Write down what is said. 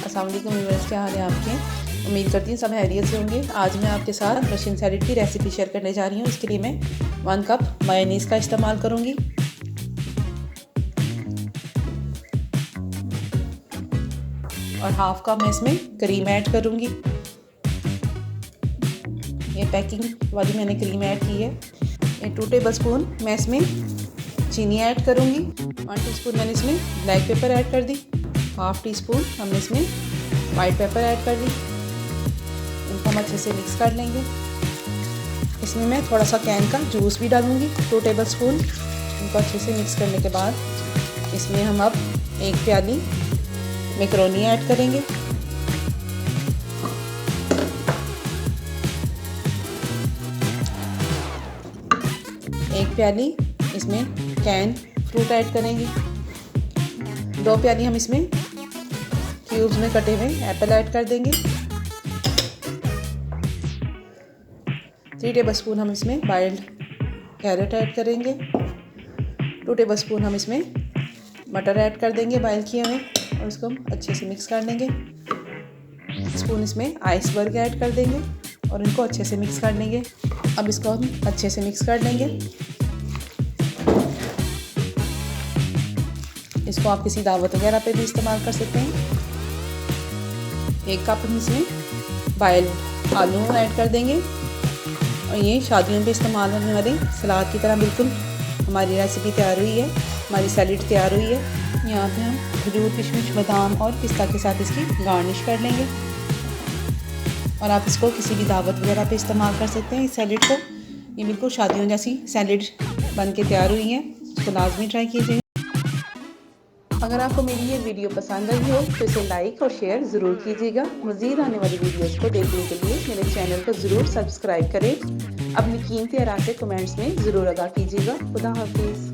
अस्सलाम वालेकुम व्यूअर्स, क्या हाल है आपके। उम्मीद करती हूँ सब खैरियत से होंगे। आज मैं आपके साथ रशियन सैलेड की रेसिपी शेयर करने जा रही हूँ। इसके लिए मैं 1 कप मायोनीज़ का इस्तेमाल करूँगी और हाफ कप मैं इसमें क्रीम ऐड करूँगी। ये पैकिंग वाली मैंने क्रीम ऐड की है। ये 2 टेबल स्पून मैं इसमें चीनी ऐड करूँगी। 1 टीस्पून मैंने इसमें ब्लैक पेपर ऐड कर दी। हाफ टी स्पून हमने इसमें वाइट पेपर ऐड कर दी। इनको हम अच्छे से मिक्स कर लेंगे। इसमें मैं थोड़ा सा कैन का जूस भी डालूँगी, 2 टेबल स्पून। इनको अच्छे से मिक्स करने के बाद इसमें हम अब 1 प्याली मैकरोनी ऐड करेंगे। एक प्याली इसमें कैन फ्रूट ऐड करेंगे। 2 प्याली हम इसमें क्यूब्स में कटे हुए एप्पल ऐड कर देंगे। 3 टेबल स्पून हम इसमें बॉइल्ड कैरेट ऐड करेंगे। 2 टेबल स्पून हम इसमें मटर ऐड कर देंगे बॉइल किए हुए और उसको हम अच्छे से मिक्स कर देंगे। स्पून इसमें आइसबर्ग ऐड कर देंगे और इनको अच्छे से मिक्स कर लेंगे। अब इसको हम अच्छे से मिक्स कर लेंगे। इसको आप किसी दावत वगैरह पे भी इस्तेमाल कर सकते हैं। 1 कप हम इसमें बॉइल्ड आलू ऐड कर देंगे और ये शादियों पे इस्तेमाल होने वाले सलाद की तरह बिल्कुल हमारी रेसिपी तैयार हुई है। हमारी सैलेड तैयार हुई है। यहाँ पे हम खजूर, किशमिश, बादाम और पिस्ता के साथ इसकी गार्निश कर लेंगे और आप इसको किसी भी दावत वगैरह पे इस्तेमाल कर सकते हैं। इस सैलेड को ये बिल्कुल शादियों जैसी सैलेड बन के तैयार हुई है। इसको लाजमी ट्राई कीजिए। अगर आपको मेरी ये वीडियो पसंद आई हो तो इसे लाइक और शेयर ज़रूर कीजिएगा। मज़ीद आने वाली वीडियोस को देखने के लिए मेरे चैनल को ज़रूर सब्सक्राइब करें। अपनी कीमती आराए कमेंट्स में ज़रूर आगाह कीजिएगा। खुदा हाफिज़।